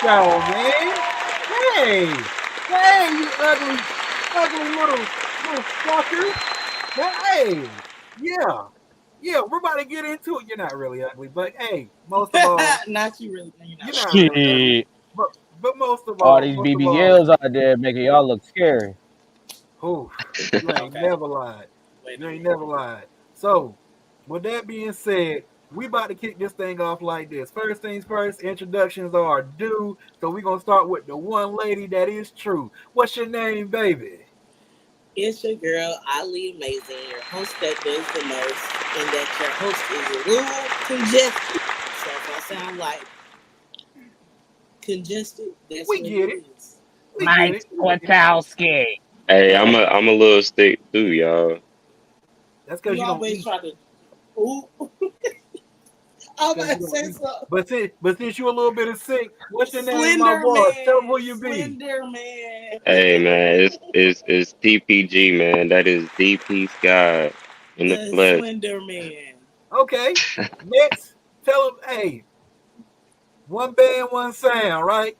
y'all, man. Hey, hey, you ugly little fucker. Hey, yeah, yeah. We're about to get into it. You're not really ugly, but hey, most of all, Not you really. You're not you're really. not really ugly. Shit. But All these BBLs out there making y'all look scary. who you ain't Okay. never lied. Wait a You ain't minute. never lied. So, with that being said, we about to kick this thing off like this. First things first, introductions are due. So we're gonna start with the one lady that is true. What's your name, baby? It's your girl, Ali Amazing, your host that does the most, and that your host is a little congested. So if I sound like congested, that's We what get it it. is. We get Mike it. We get it. Wachowski. Hey, I'm a little sick too, y'all. That's because You you don't always eat. try to. Ooh, I'm Because about you to don't say eat. something. But since you're a little bit of sick, what's your name, my Slender boy? Tell them Man, who you be. Slender Man. Hey man, it's TPG man. That is DP Sky in the The flesh. Slender Man. Okay. Next, tell them, hey, one band, one sound, right?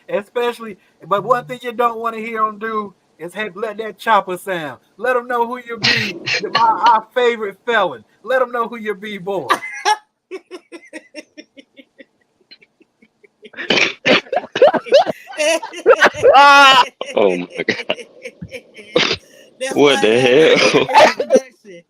Especially, but one thing you don't want to hear them do is have let that chopper sound. Let them know who you be. Our favorite felon. Let them know who you be, boy. Ah, Oh my god, That's what why the I asked for hell? an introduction.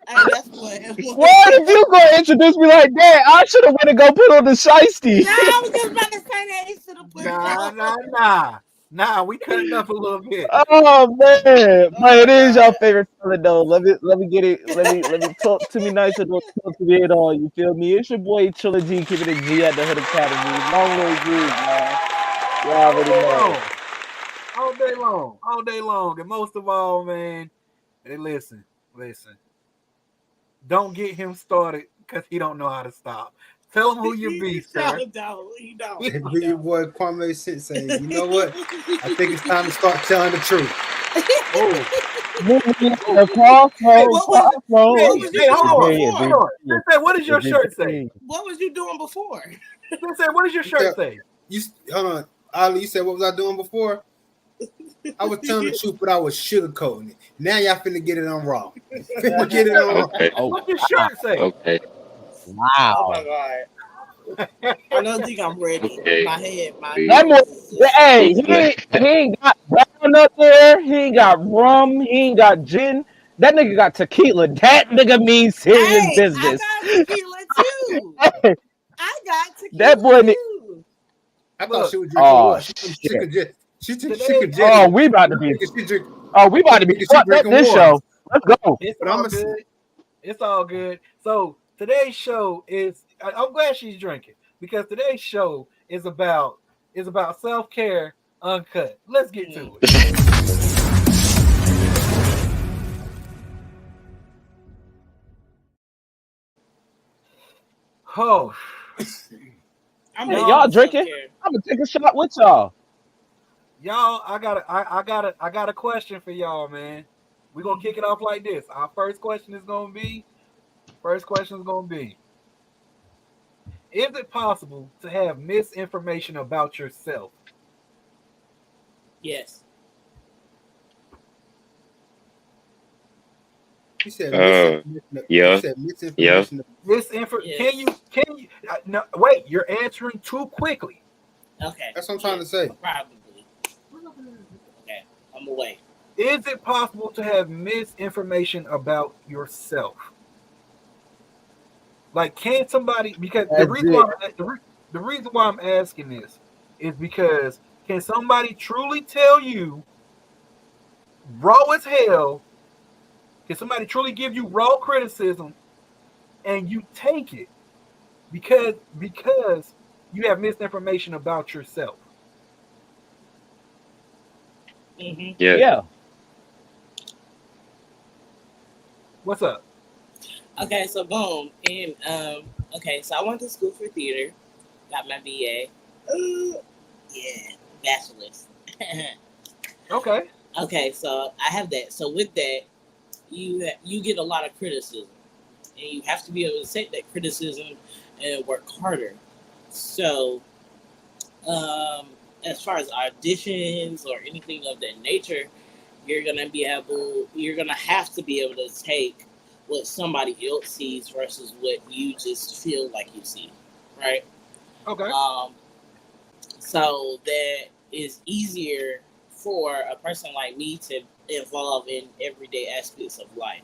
Hey, that's what. why did you go introduce me like that? I should have went and go put on the shiesty. No, I was just about to say that he should have put Nah, nah, on. nah. Nah, we cut it up a little bit. Oh man, Oh but my it is your god. favorite color though. Let me get it. Let me talk to me nicer. Don't talk to me at all. You feel me? It's your boy Trilogy, keeping it G at the Hood Academy. Long way groove, man. You All already day know. long. All day long. All day long. And most of all, man, hey, listen. Don't get him started because he don't know how to stop. Tell him who you be, sir. No, don't. You don't. He- You It be your don't. boy Kwame Sensei. You know what? I think it's time to start telling the truth. oh, Moving oh. the Hey, crossroad, hey, What crossroad. was hey, you doing hold on. before? Hold on. Sensei, what does your shirt say? What was you doing before? Sensei, what does your You shirt said say? you hold on, Ali. You said what was I doing before? I was telling the truth, but I was sugarcoating it. Now y'all finna get it on raw. Finna get it on raw. Okay, Oh What's your wow, shirt say? okay, Oh my wow. god. I don't think I'm ready. okay. My That We boy, nose is just hey, who he ain't got brown up there. He ain't got rum. He ain't got gin. That nigga got tequila. That nigga means serious Hey, I business. got tequila too. Hey, I got that tequila boy. too. I thought Look, she was drinking Oh what? She shit. could just she today could Oh, jetty. we about to I'm be. thinking she drink. Oh, we about I'm to be thinking she fucked up drinking this water. show. Let's go. it's But all I'm a good. It's all good. So today's show is. I'm glad she's drinking because today's show is about self care uncut. Let's get Mm. to it. Oh, I'm Hey, ready y'all, y'all for self drinking? care. I'm gonna take a shot with y'all. y'all, I got a question for y'all, man. We're gonna kick it off like this. Our first question is gonna be: is it possible to have misinformation about yourself? Yes. you said uh misinformation. You yeah, said yeah. misinformation. Misinfor can you Yes. can you no, wait, you're answering too quickly. Okay. That's what I'm trying to Yes. say. Probably. Okay. I'm away. Is it possible to have misinformation about yourself? Like, can somebody? Because the That's reason why it. the reason why I'm asking this is because can somebody truly tell you raw as hell? Can somebody truly give you raw criticism and you take it because you have misinformation about yourself? Hmm. Yes. Yeah. What's up? Okay. So boom. And okay. So I went to school for theater. Got my BA. Yeah. Bachelor's. Okay. Okay. So I have that. So with that, you get a lot of criticism, and you have to be able to take that criticism and work harder. So As far as auditions or anything of that nature, you're gonna have to be able to take what somebody else sees versus what you just feel like you see, right? Okay. So that is easier for a person like me to involve in everyday aspects of life.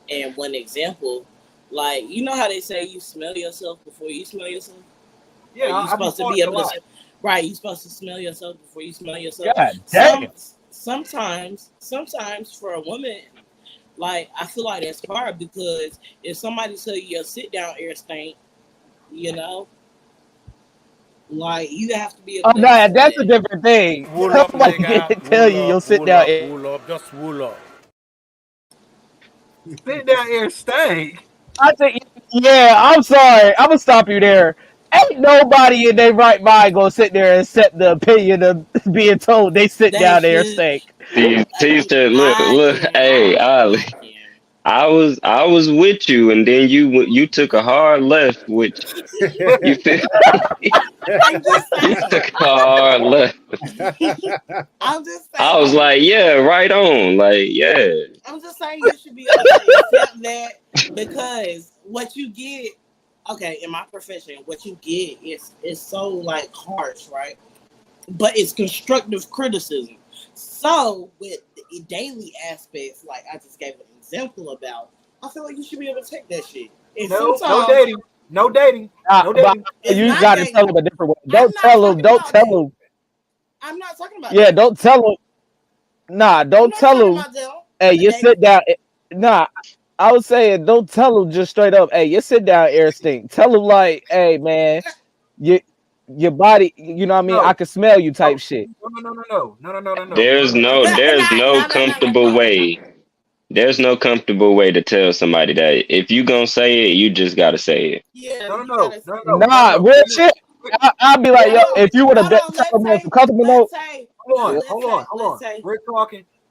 And one example, like, you know how they say you smell yourself before you smell yourself? Yeah, You're I be supposed to be farting a able lot. to, right? You're supposed to smell yourself before you smell yourself. God damn. Sometimes for a woman, like, I feel like that's hard because if somebody tell you your sit down air stink, you know, like, you have to be able Oh to no, accept that's a that. different thing. Wool up, Somebody nigga. can tell you you'll sit down. Wool up. Just wool up. Sit down here, stank. I think, yeah, I'm sorry. I'm gonna stop you there. Ain't nobody in their right mind gonna sit there and accept the opinion of being told they sit They down there should. stink. Teacher, look, I look, can. hey, Ali, I can. I was with you, and then you took a hard left, which you feel I'm just you saying. took a hard left. I'm just I was saying. like, yeah, right on, like, yeah. I'm just saying you should be able to accept that because what you get, okay, in my profession, what you get is so like harsh, right? But it's constructive criticism. So with the daily aspects, like I just gave an example about, I feel like you should be able to take that shit. And No sometimes dating. No dating. No But dating. it's you not gotta dating. tell them a different way. I'm Don't not tell them. talking Don't about tell that. them. I'm not talking about Yeah, that. don't tell them. Nah, I'm don't not tell talking them. about them. Hey, you They, sit down. Nah, I was saying, don't tell them just straight up. Hey, you sit down, air stink. Tell them like, hey, man, your body. You know what I mean? No. I can smell you, type No. shit. No. There's no comfortable way. There's no comfortable way to tell somebody that. If you gonna say it, you just gotta say it. Yeah, No. you gotta. Nah, real shit. I'll be like, yo, Hold if you would have on, tell them on some comfortable note. Hold on. let's say,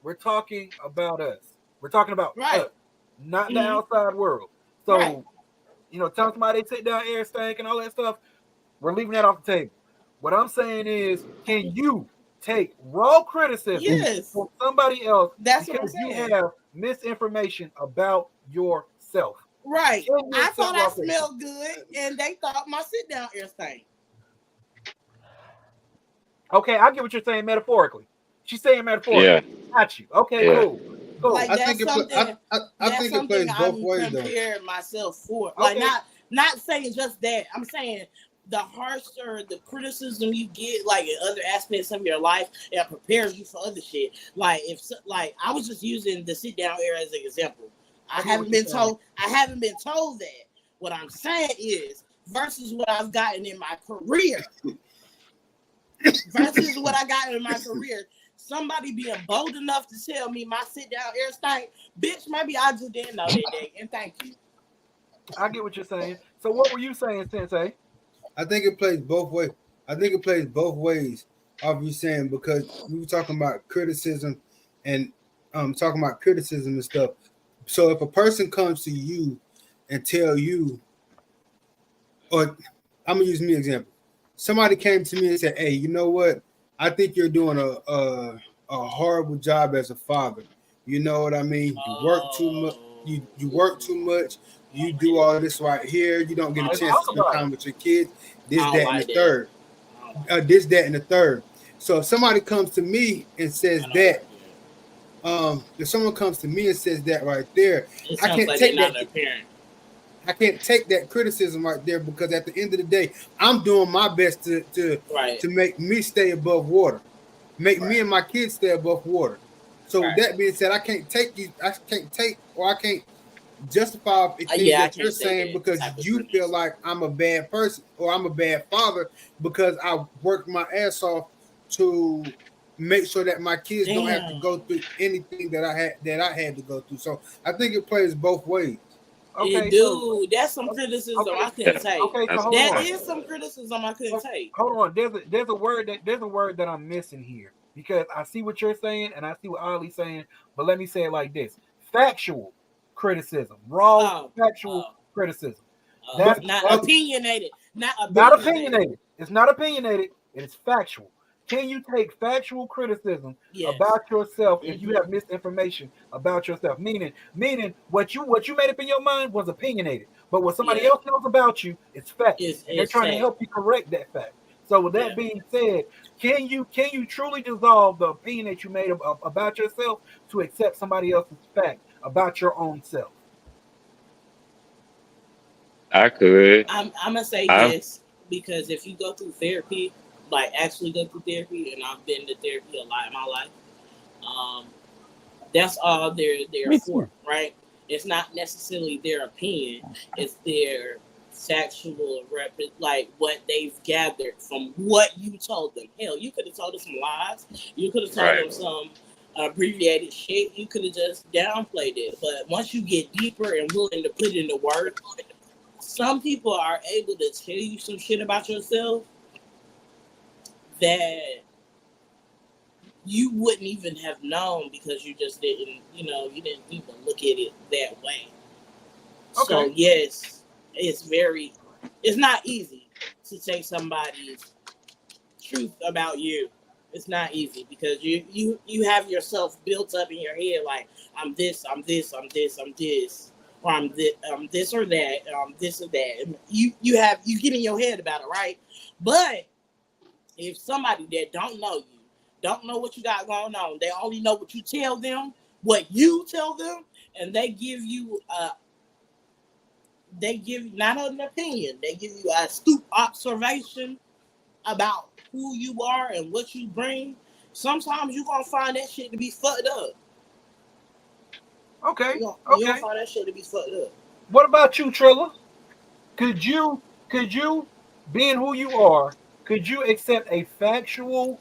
We're talking about us. We're talking about right. us, not the Mhm. outside world. So, Right. tell somebody they sit down, air stank, and all that stuff. We're leaving that off the table. What I'm saying is, can you take raw criticism Yes, from somebody else that's what I'm because you saying. have misinformation about yourself? Right. Can you I accept thought raw I criticism? smelled good, and they thought my sit down air stank. Okay, I get what you're saying metaphorically. She's saying metaphorically. Yeah. Got you. Okay, Yeah. cool. Like I that's think something. I That's think it something plays both I'm ways though. comparing myself for. Like Okay. not saying just that. I'm saying the harsher the criticism you get, like in other aspects of your life, it prepares you for other shit. Like like I was just using the sit down air as an example. I haven't been told that. What I'm saying is versus what I've gotten in my career. Versus what I got in my career. Somebody being bold enough to tell me my sit down air stank, bitch, maybe I just didn't know that day. And thank you. I get what you're saying. So what were you saying, Sensei? I think it plays both ways. I think it plays both ways. Of you saying because we were talking about criticism and talking about criticism and stuff. So if a person comes to you and tell you, or I'm gonna use me example. Somebody came to me and said, "Hey, you know what? I think you're doing a horrible job as a father. You know what I mean? You work too much. You work too much. You do all this right here. You don't get a chance to spend time with your kids. This, that, and the third. This, that, and the third. So if somebody comes to me and says that, if someone comes to me and says that right there, I can't take that. I can't take that criticism right there because at the end of the day, I'm doing my best to make me stay above water, make me and my kids stay above water. So with that being said, I can't justify things that you're saying because you feel like I'm a bad person or I'm a bad father because I worked my ass off to make sure that my kids don't have to go through anything that I had to go through. So I think it plays both ways. Okay, dude, that's some criticism I couldn't take. Okay, so hold that on. is some criticism I couldn't take. Hold on, there's a word that I'm missing here because I see what you're saying and I see what Ollie's saying, but let me say it like this: factual criticism, raw factual criticism. That's not opinionated. Not opinionated. It's not opinionated. It is factual. Can you take factual criticism Yes. about yourself if you have misinformation about yourself? Meaning what you made up in your mind was opinionated, but what somebody else knows about you is fact, and they're trying to help you correct that fact. So with that being said, can you truly dissolve the opinion that you made about yourself to accept somebody else's fact about your own self? I could. I'm gonna say I've yes, because if you go through therapy, like actually go through therapy, and I've been to therapy a lot in my life, that's all they're Me for, too. right? It's not necessarily their opinion; it's their factual like what they've gathered from what you told them. Hell, you could have told them some lies. You could have told Right. them some abbreviated shit. You could have just downplayed it. But once you get deeper and willing to put in the work, some people are able to tell you some shit about yourself that you wouldn't even have known because you just didn't, you didn't even look at it that way. Okay. So yes, it's not easy to take somebody's truth about you. It's not easy because you have yourself built up in your head like I'm this, I'm this, I'm this, I'm this, or I'm this or that, this or that. And you get in your head about it, right? But if somebody that don't know you, don't know what you got going on, they only know what you tell them, what you tell them, and they give you not an opinion, they give you a astute observation about who you are and what you bring. Sometimes you're gonna find that shit to be fucked up. Okay. You're Okay. gonna find that shit to be fucked up. What about you, Trilla? Could you, being who you are, could you accept a factual?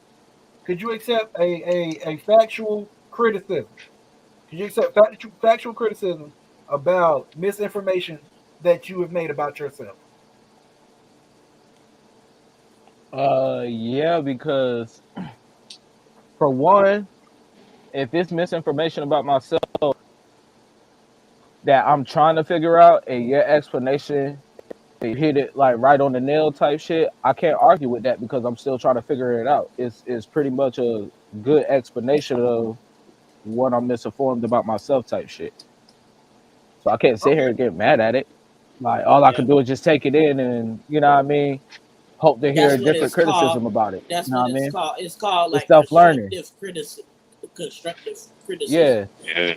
Could you accept a factual criticism? Could you accept factual criticism about misinformation that you have made about yourself? Yeah, because for one, if it's misinformation about myself that I'm trying to figure out, and your explanation you hit it like right on the nail type shit, I can't argue with that because I'm still trying to figure it out. It's pretty much a good explanation of what I'm misinformed about myself type shit. So I can't sit here and get mad at it. Like all I can do is just take it in and you know what I mean, hope to hear a That's what different it's called. criticism about it. That's You know what what I it's mean? called. It's called It's like self-learning. constructive criticism. Yeah. Yeah.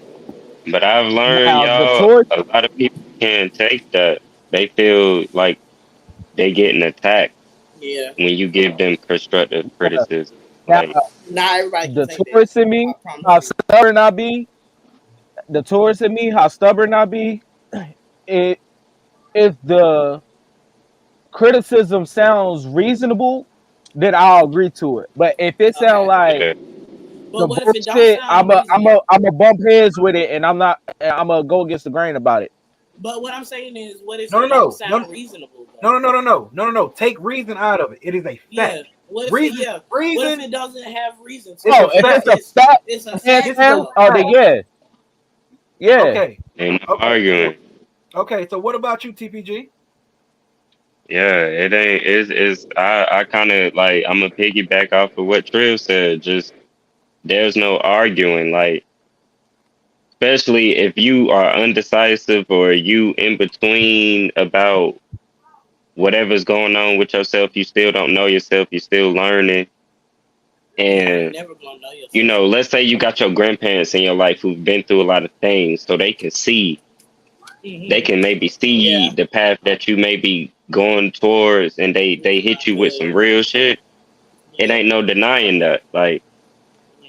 But I've learned, Now the y'all, torch, a lot of people can't take that. They feel like they getting attacked Yeah. when you give them constructive criticism. now Like, Not everybody can the take that. Taurus in me, I promise how you. stubborn I be, the Taurus in me, how stubborn I be, it if the criticism sounds reasonable, then I'll agree to it. But if it sounds Okay. like yeah, But some what if it don't bullshit, sound reasonable? I'm a bump heads with it, and I'm gonna go against the grain about it. But what I'm saying is, what if No, it don't no, sound reasonable? no. Take reason out of it. It is a Yeah. fact. What if Reason, What if reason. it doesn't have reason? It's Oh, a if fact. it's a fact, It's a hands fact. It's down, a oh, then fact. yeah. Okay. ain't no Okay. arguing. Okay. So what about you, TPG? Yeah, it ain't. I kind of like. I'm gonna piggyback off of what Trill said. Just there's no arguing. Like, especially if you are undecisive or you in between about whatever's going on with yourself. You still don't know yourself. You're still learning. You're And never gonna know yourself. let's say you got your grandparents in your life who've been through a lot of things, so they can see. They can maybe see Yeah. the path that you may be going towards, and they hit you with some real shit. It ain't no denying that. Like,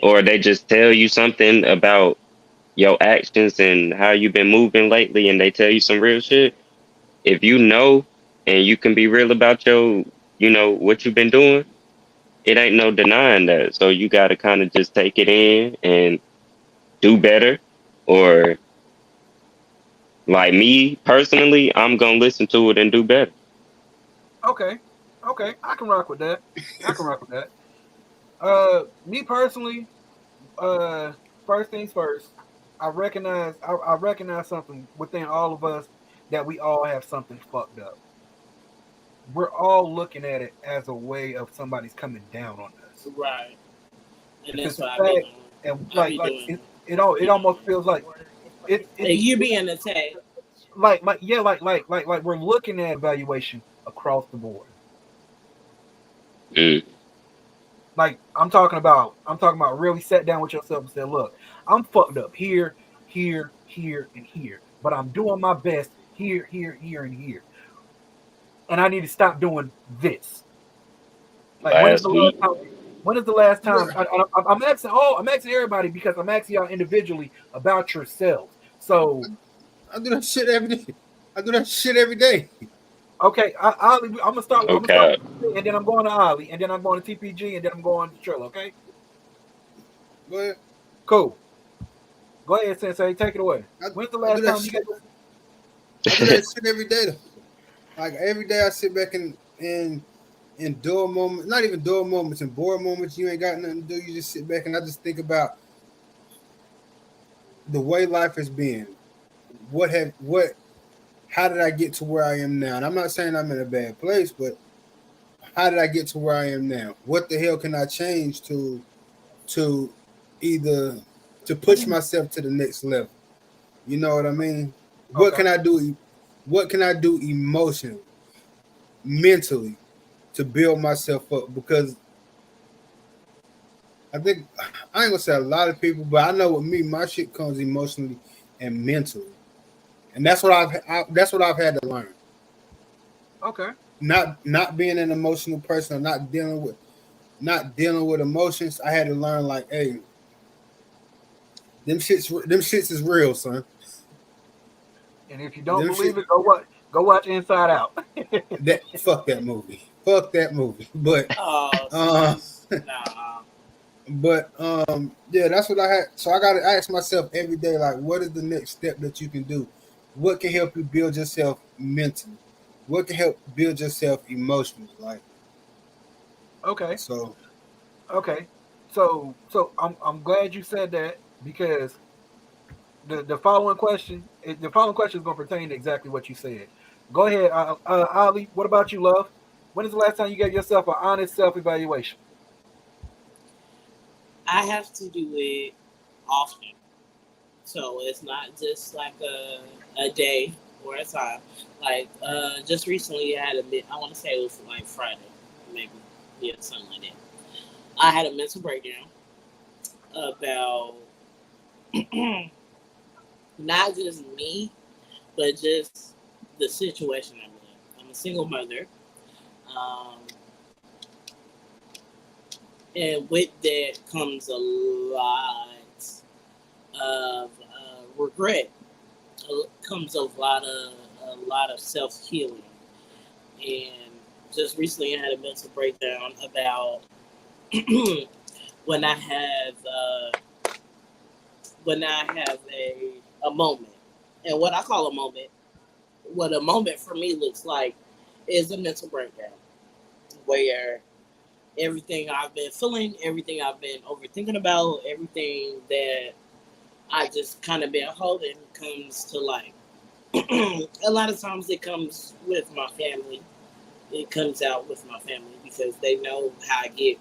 or they just tell you something about your actions and how you've been moving lately, and they tell you some real shit. If you know and you can be real about what you've been doing, it ain't no denying that. So you got to kind of just take it in and do better. Or like me personally, I'm gonna listen to it and do better. Okay. Okay. I can rock with that. Me personally, first things first, I recognize something within all of us that we all have something fucked up. we're all looking at it as a way of somebody's coming down on us. Right. And If that's it's a what I be fact, doing. and I be like doing. it almost feels like And you being attacked. like we're looking at evaluation across the board. Mm. Like I'm talking about really sat down with yourself and said, look, I'm fucked up here, here, here, and here, but I'm doing my best here, here, here, and here, and I need to stop doing this. Like when is Last the last week. time? When is the last time? Right. I'm asking. Oh, I'm asking everybody because I'm asking y'all individually about yourselves. So I do that shit every day. I do that shit every day. okay, Ali, I'm gonna start. I'm gonna start, Okay. with you, and then I'm going to Ali, and then I'm going to TPG, and then I'm going to Trill. Okay, Go ahead. cool. Go ahead, Sensei. Take it away. When's the I do last that time you shit. got? I do that shit every day though. Like every day I sit back and in dull moments, not even dull moments, in bored moments, you ain't got nothing to do. You just sit back and I just think about the way life has been. How did I get to where I am now? And I'm not saying I'm in a bad place, but how did I get to where I am now? What the hell can I change to either to push myself to the next level? You know what I mean? What Okay. can I do? What can I do emotionally, mentally, to build myself up? Because I think I ain't gonna say a lot of people, but I know with me, my shit comes emotionally and mentally, and that's what that's what I've had to learn. Okay. Not being an emotional person, or not dealing with emotions. I had to learn like, hey, them shits is real, son. And if you don't Them shit believe it, go watch Inside Out. that fuck that movie. Fuck that movie. But Oh, nah. But yeah, that's what I had. So I gotta ask myself every day, like, what is the next step that you can do? What can help you build yourself mentally? What can help build yourself emotionally? Like, Okay. so Okay. So I'm glad you said that because the following question is going to pertain to exactly what you said. Go ahead, Ali. What about you, love? When is the last time you gave yourself an honest self evaluation? I have to do it often. So it's not just like a day or a time. Like just recently I had I want to say it was like Friday, maybe, yeah, something like that. I had a mental breakdown about not just me, but just the situation I'm in. I'm a single mother. Um, and with that comes a lot of regret. Comes a lot of self healing, and just recently I had a mental breakdown about when I have a moment, and what I call a moment, what a moment for me looks like, is a mental breakdown where everything I've been feeling, everything I've been overthinking about, everything that I just kind of been holding comes to light. A lot of times it comes with my family. It comes out with my family because they know how I get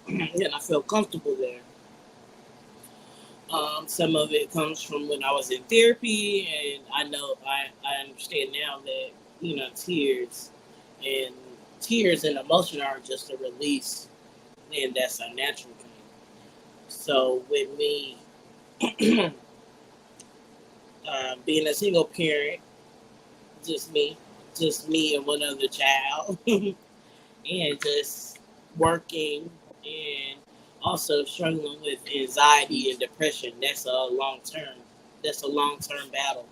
and I feel comfortable there. Some of it comes from when I was in therapy, and I understand now that tears and emotion are just a release, and that's a natural thing. So with me being a single parent, just me and one other child, and just working and also struggling with anxiety and depression. That's a long term battle.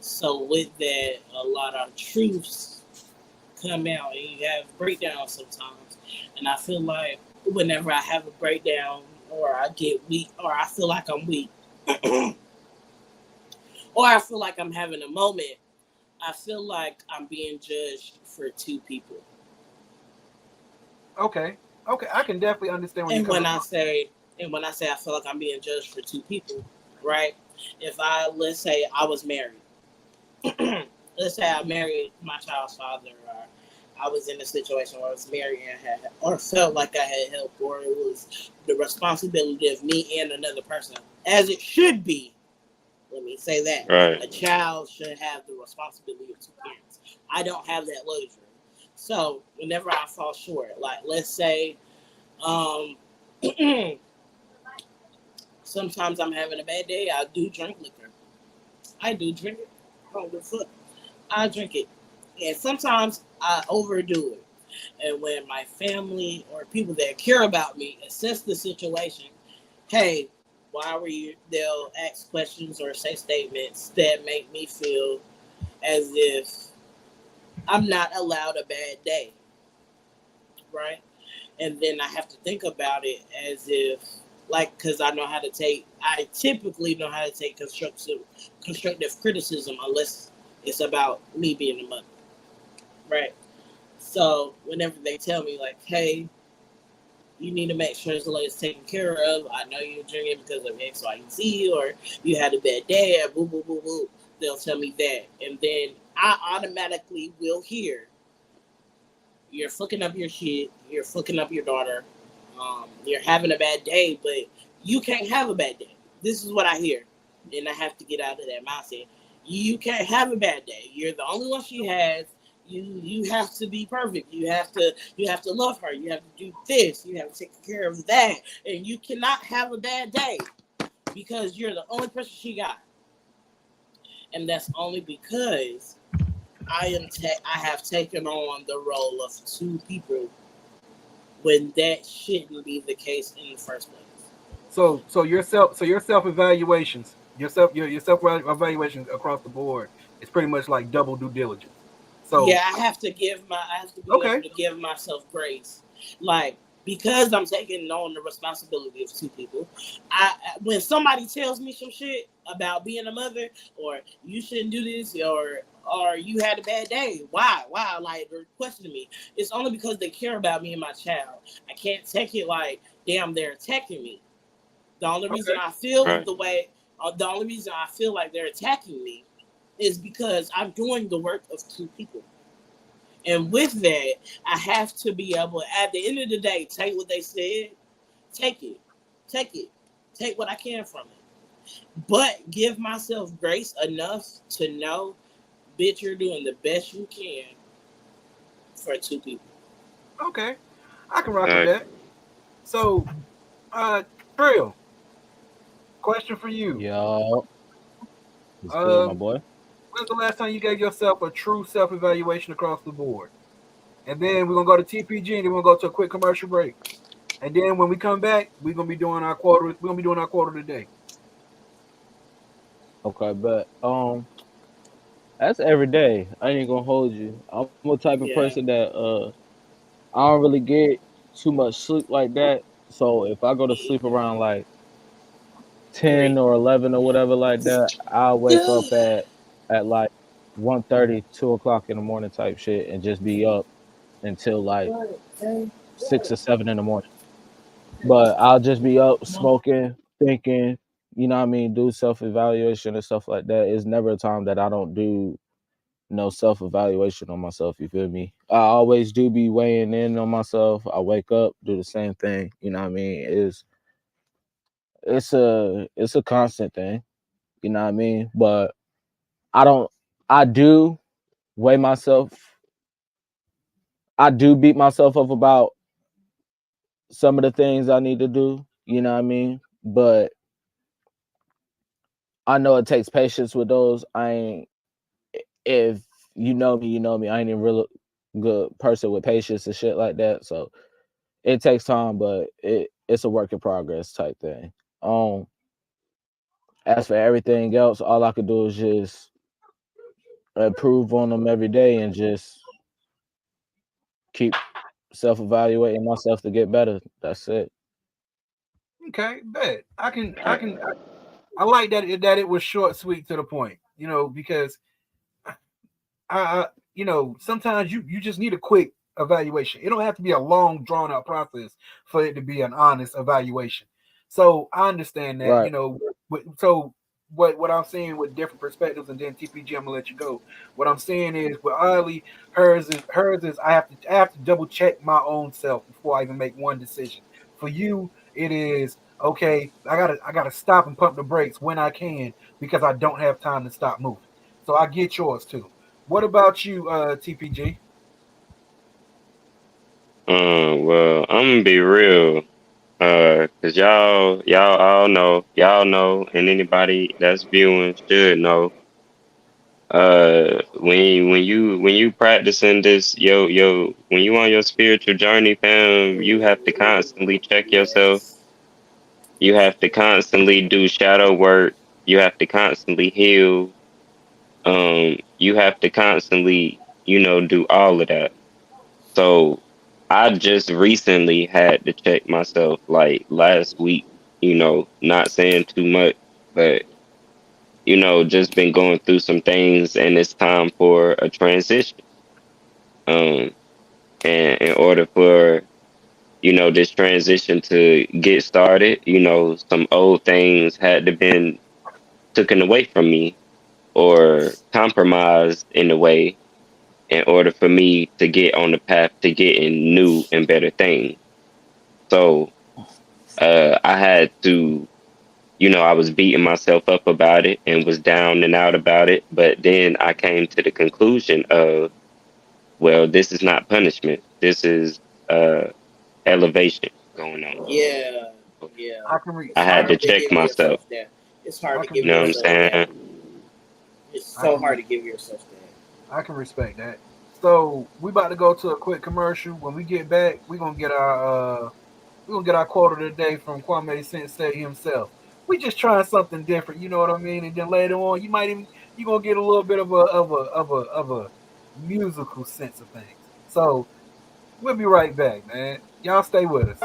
So with that, a lot of truths come out, and you have breakdowns sometimes. And I feel like whenever I have a breakdown, or I get weak, or I feel like I'm weak, or I feel like I'm having a moment, I feel like I'm being judged for two people. Okay. I can definitely understand where And you're when coming I say I feel like I'm being judged for two people, right? If let's say I was married, let's say I married my child's father, or I was in a situation where I was married and had, or felt like I had help, or it was the responsibility of me and another person, as it should be. Let me say that. Right. A child should have the responsibility of two parents. I don't have that luxury. So whenever I fall short, like let's say, sometimes I'm having a bad day, I do drink liquor. I do drink it. I don't give a fuck. I drink it. And sometimes I overdo it. And when my family or people that care about me assess the situation, hey, why were you? They'll ask questions or say statements that make me feel as if I'm not allowed a bad day, right? And then I have to think about it as if, like, because I typically know how to take constructive criticism unless it's about me being a mother, right? So whenever they tell me, like, hey, you need to make sure this is taken care of. I know you're drinking because of X, Y, and Z, or you had a bad day, or boo, boo, boo, boo. They'll tell me that. And then I automatically will hear, you're fucking up your shit, you're fucking up your daughter, you're having a bad day, but you can't have a bad day. This is what I hear. And I have to get out of that mindset. You can't have a bad day. You're the only one she has. You have to be perfect. You have to love her. You have to do this. You have to take care of that. And you cannot have a bad day because you're the only person she got. And that's only because I have taken on the role of two people when that shouldn't be the case in the first place. So your self evaluations, your self evaluations across the board is pretty much like double due diligence. So yeah, I have to be able to give myself grace, like, because I'm taking on the responsibility of two people. When somebody tells me some shit about being a mother, or you shouldn't do this, or you had a bad day, why, like, they're questioning me. It's only because they care about me and my child. I can't take it like, damn, they're attacking me. The only reason I feel the only reason I feel like they're attacking me is because I'm doing the work of two people. And with that, I have to be able, at the end of the day, take what they said, take it. Take what I can from it. But give myself grace enough to know, bitch, you're doing the best you can for two people. Okay, I can rock with that. So, Trill, question for you. Yo. What's good, my boy? When's the last time you gave yourself a true self-evaluation across the board? And then we're gonna go to TPG, and then we're gonna go to a quick commercial break. And then when we come back, we're gonna be doing our quarter. We're gonna be doing our quarter today. Okay, but that's every day. I ain't gonna hold you. I'm a type of person that I don't really get too much sleep like that. So if I go to sleep around like 10 or 11 or whatever like that, I'll wake up at like 1:30, 2 o'clock in the morning type shit, and just be up until like 6 or 7 in the morning. But I'll just be up smoking, thinking, you know what I mean, do self-evaluation and stuff like that. It's never a time that I don't do no self-evaluation on myself, you feel me? I always do be weighing in on myself. I wake up, do the same thing, you know what I mean? It's a constant thing, you know what I mean? But I do weigh myself. I do beat myself up about some of the things I need to do, you know what I mean? But I know it takes patience with those. If you know me, you know me. I ain't a real good person with patience and shit like that. So it takes time, but it's a work in progress type thing. As for everything else, all I could do is just improve on them every day and just keep self-evaluating myself to get better. That's it. Okay, bet. I like that it was short, sweet, to the point. You know, because I sometimes you just need a quick evaluation. It don't have to be a long, drawn out process for it to be an honest evaluation. So I understand that. Right. You know, so what I'm saying with different perspectives, and then TPG, I'm gonna let you go. What I'm saying is with Ollie, hers is I have to double check my own self before I even make one decision. For you, it is okay. I gotta stop and pump the brakes when I can because I don't have time to stop moving. So I get yours too. What about you, TPG? Well, I'm gonna be real. Cause y'all know, and anybody that's viewing should know. When you practicing this, when you on your spiritual journey, fam, you have to constantly check yourself. Yes. You have to constantly do shadow work. You have to constantly heal. You have to constantly, do all of that. So I just recently had to check myself like last week, not saying too much, but just been going through some things and it's time for a transition. Um, and in order for, this transition to get started, some old things had to been taken away from me or compromised in a way in order for me to get on the path to getting new and better things. So I had to, I was beating myself up about it and was down and out about it. But then I came to the conclusion of, well, this is not punishment. This is uh, elevation going on. Yeah, yeah. I can read. I It's I had to can. hard to check give myself. yourself that. It's hard I to can. give You know what I'm yourself that. saying? It's I so can. hard to give yourself that. I can respect that. So we about to go to a quick commercial. When we get back, we're gonna get our quote of the day from Kwame Sensei himself. We just trying something different, you know what I mean? And then later on, you gonna get a little bit of a musical sense of things. So we'll be right back, man. Y'all stay with us.